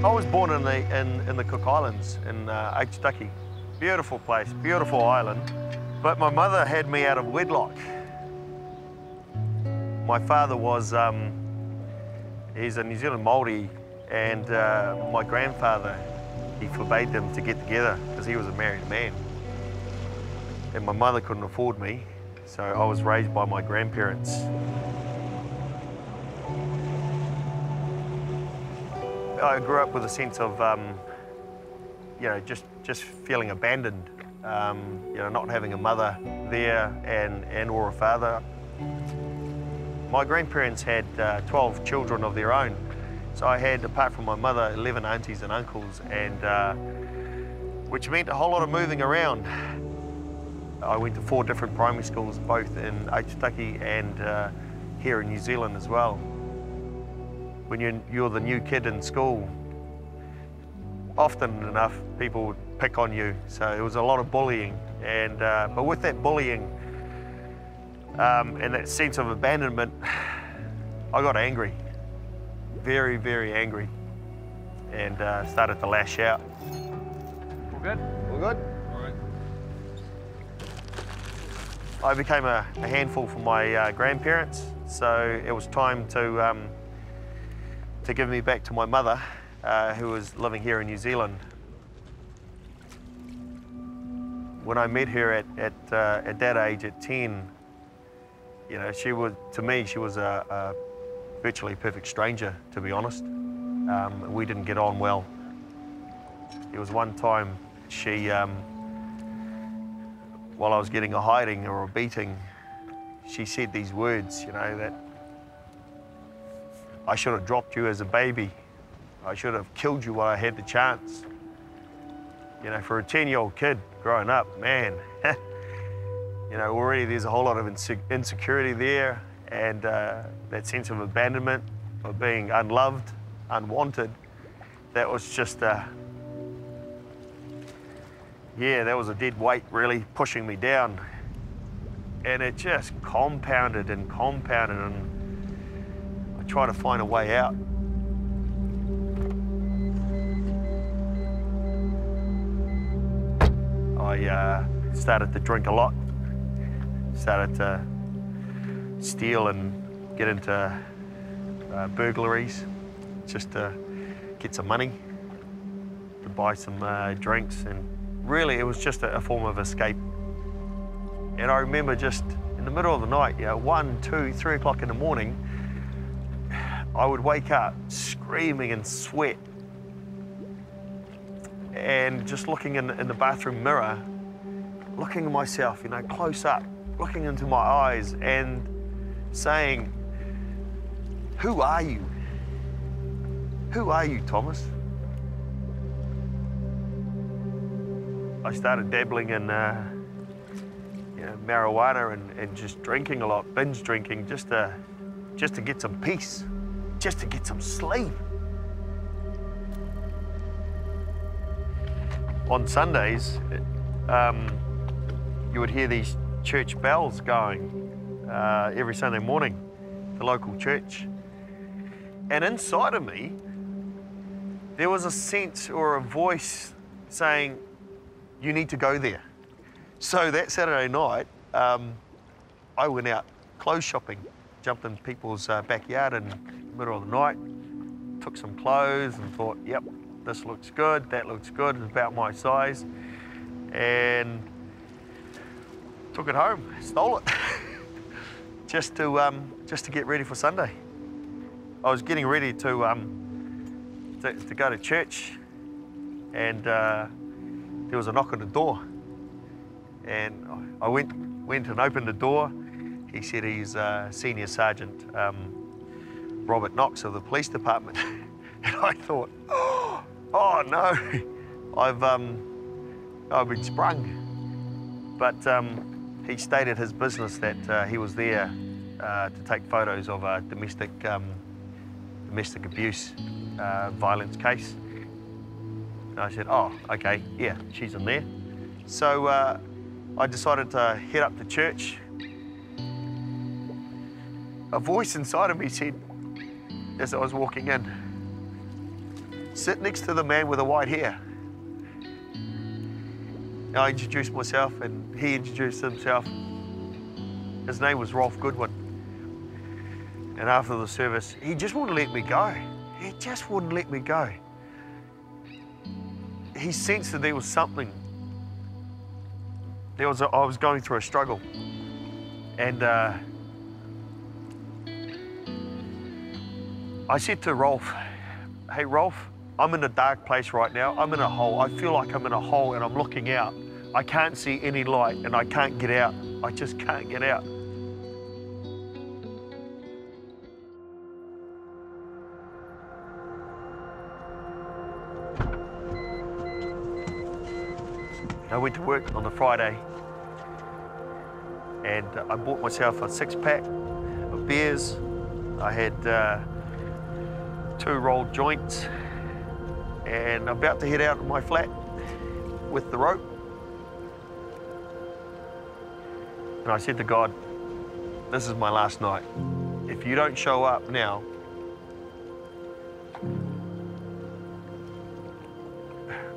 I was born in the Cook Islands in Aitutaki. Beautiful place, beautiful island. But my mother had me out of wedlock. My father was, he's a New Zealand Māori, and my grandfather, he forbade them to get together because he was a married man. And my mother couldn't afford me, so I was raised by my grandparents. I grew up with a sense of, you know, just feeling abandoned, you know, not having a mother there and or a father. My grandparents had 12 children of their own. So I had, apart from my mother, 11 aunties and uncles, and which meant a whole lot of moving around. I went to 4 different primary schools, both in Aitutaki and here in New Zealand as well. When you're the new kid in school, often enough people would pick on you, so it was a lot of bullying. And but with that bullying and that sense of abandonment, I got angry, very, very angry, and started to lash out. All good? All good? All right. I became a handful for my grandparents, so it was time to give me back to my mother, who was living here in New Zealand. When I met her at that age, at 10, you know, she was, to me, she was a virtually perfect stranger, to be honest. We didn't get on well. There was one time she, while I was getting a hiding or a beating, she said these words, you know, that I should have dropped you as a baby. I should have killed you while I had the chance. You know, for a 10-year-old kid growing up, man, you know, already there's a whole lot of insecurity there, and that sense of abandonment, of being unloved, unwanted. That was just, yeah, that was a dead weight really pushing me down. And it just compounded and compounded, and I tried to find a way out. I started to drink a lot, started to steal and get into burglaries just to get some money to buy some drinks, and really it was just a form of escape. And I remember just in the middle of the night, you know, 1, 2, 3 o'clock in the morning, I would wake up screaming in sweat, and just looking in the bathroom mirror, looking at myself, you know, close up, looking into my eyes and saying, "Who are you? Who are you, Thomas?" I started dabbling in you know, marijuana and just drinking a lot, binge drinking, just to get some peace, just to get some sleep. On Sundays, you would hear these church bells going every Sunday morning, the local church. And inside of me, there was a sense or a voice saying, you need to go there. So that Saturday night, I went out clothes shopping, jumped in people's backyard in the middle of the night, took some clothes and thought, yep, this looks good, that looks good, it's about my size, and took it home, stole it, just to get ready for Sunday. I was getting ready to go to church, and there was a knock on the door, and I went and opened the door. He said he's Senior Sergeant Robert Knox of the police department, and I thought, oh no, I've been sprung. But he stated his business that he was there to take photos of a domestic abuse violence case. And I said, oh, okay, yeah, she's in there. So I decided to head up to church. A voice inside of me said, as I was walking in, sit next to the man with the white hair. I introduced myself and he introduced himself. His name was Rolf Goodwin. And after the service, he just wouldn't let me go. He just wouldn't let me go. He sensed that there was something. I was going through a struggle. And I said to Rolf, hey Rolf, I'm in a dark place right now. I'm in a hole. I feel like I'm in a hole and I'm looking out. I can't see any light and I can't get out. I just can't get out. I went to work on the Friday and I bought myself a 6-pack of beers. I had 2 rolled joints and I'm about to head out of my flat with the rope. And I said to God, this is my last night. If you don't show up now,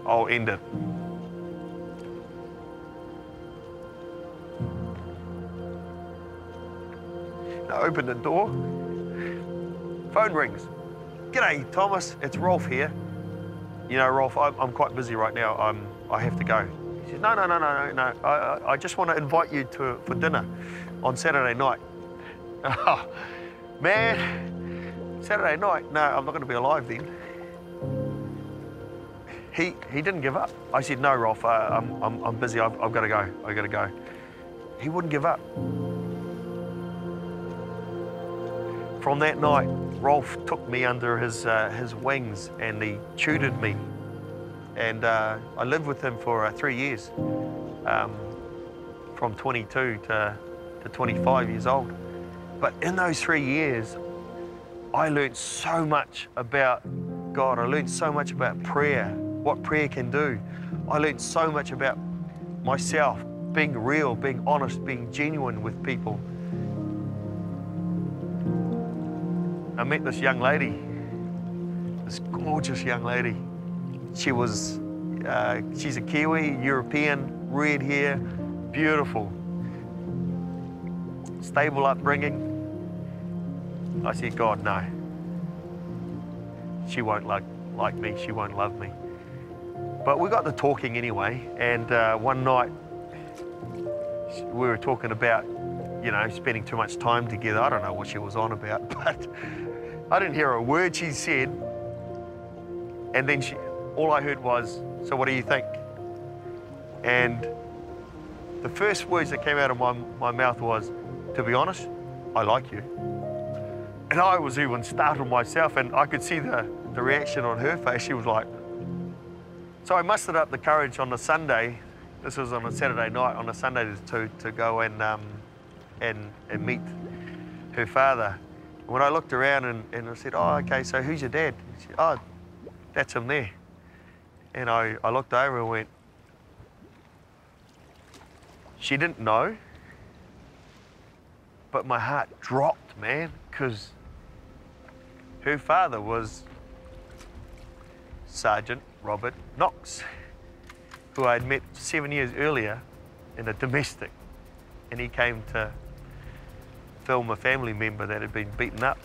I'll end it. I opened the door, phone rings. G'day, Thomas, it's Rolf here. You know, Rolf, I'm quite busy right now. I have to go. He said, no. I just want to invite you for dinner on Saturday night. Oh, man, Saturday night? No, I'm not going to be alive then. He didn't give up. I said, no, Rolf, I'm busy. I've got to go. I've got to go. He wouldn't give up. From that night, Rolf took me under his wings and he tutored me. And I lived with him for 3 years, from 22 to 25 years old. But in those 3 years, I learned so much about God. I learned so much about prayer, what prayer can do. I learned so much about myself, being real, being honest, being genuine with people. I met this young lady, this gorgeous young lady. She's a Kiwi, European, red hair, beautiful, stable upbringing. I said, God, no. She won't like me, she won't love me. But we got to talking anyway, and one night we were talking about, you know, spending too much time together. I don't know what she was on about, but I didn't hear a word she said. And then all I heard was, so what do you think? And the first words that came out of my mouth was, to be honest, I like you. And I was even startled myself, and I could see the reaction on her face. She was like, so I mustered up the courage on the Sunday. This was on a Saturday night, on a Sunday to go and meet her father. When I looked around and I said, oh, okay, so who's your dad? She said, oh, that's him there. And I looked over and went, she didn't know, but my heart dropped, man, because her father was Sergeant Robert Knox, who I had met 7 years earlier in a domestic, and he came to film a family member that had been beaten up.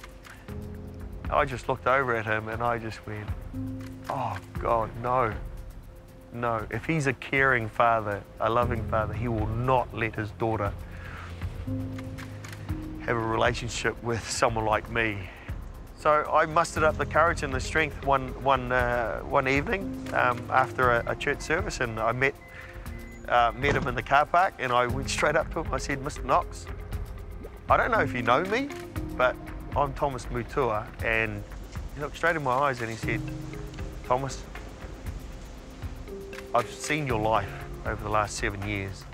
I just looked over at him and I just went, oh God, no. No, if he's a caring father, a loving father, he will not let his daughter have a relationship with someone like me. So I mustered up the courage and the strength one evening after a church service, and I met him in the car park, and I went straight up to him. I said, Mr. Knox, I don't know if you know me, but I'm Thomas Mutua. And he looked straight in my eyes and he said, Thomas, I've seen your life over the last 7 years,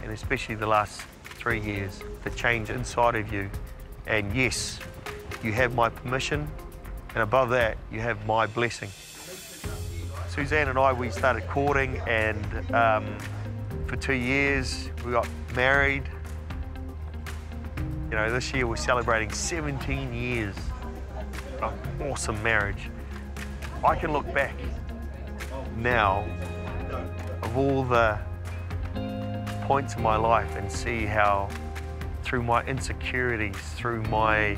and especially the last 3 years, the change inside of you. And yes, you have my permission, and above that, you have my blessing. Suzanne and I, we started courting, and for 2 years, we got married. You know, this year we're celebrating 17 years of awesome marriage. I can look back now of all the points in my life and see how through my insecurities, through my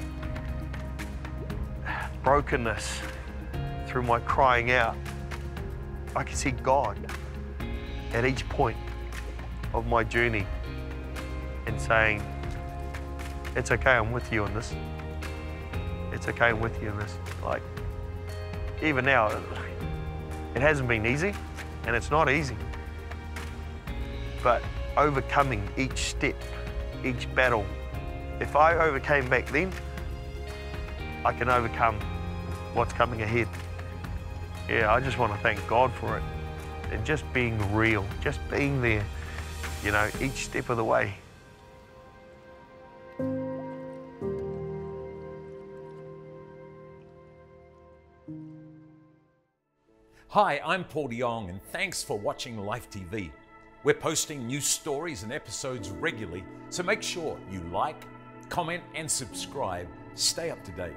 brokenness, through my crying out, I can see God at each point of my journey and saying, it's okay, I'm with you on this. It's okay, I'm with you on this. Like, even now, it hasn't been easy, and it's not easy. But overcoming each step, each battle, if I overcame back then, I can overcome what's coming ahead. Yeah, I just want to thank God for it. And just being real, just being there, you know, each step of the way. Hi, I'm Paul de Jong, and thanks for watching LIFETV. We're posting new stories and episodes regularly, so make sure you like, comment, and subscribe. Stay up to date.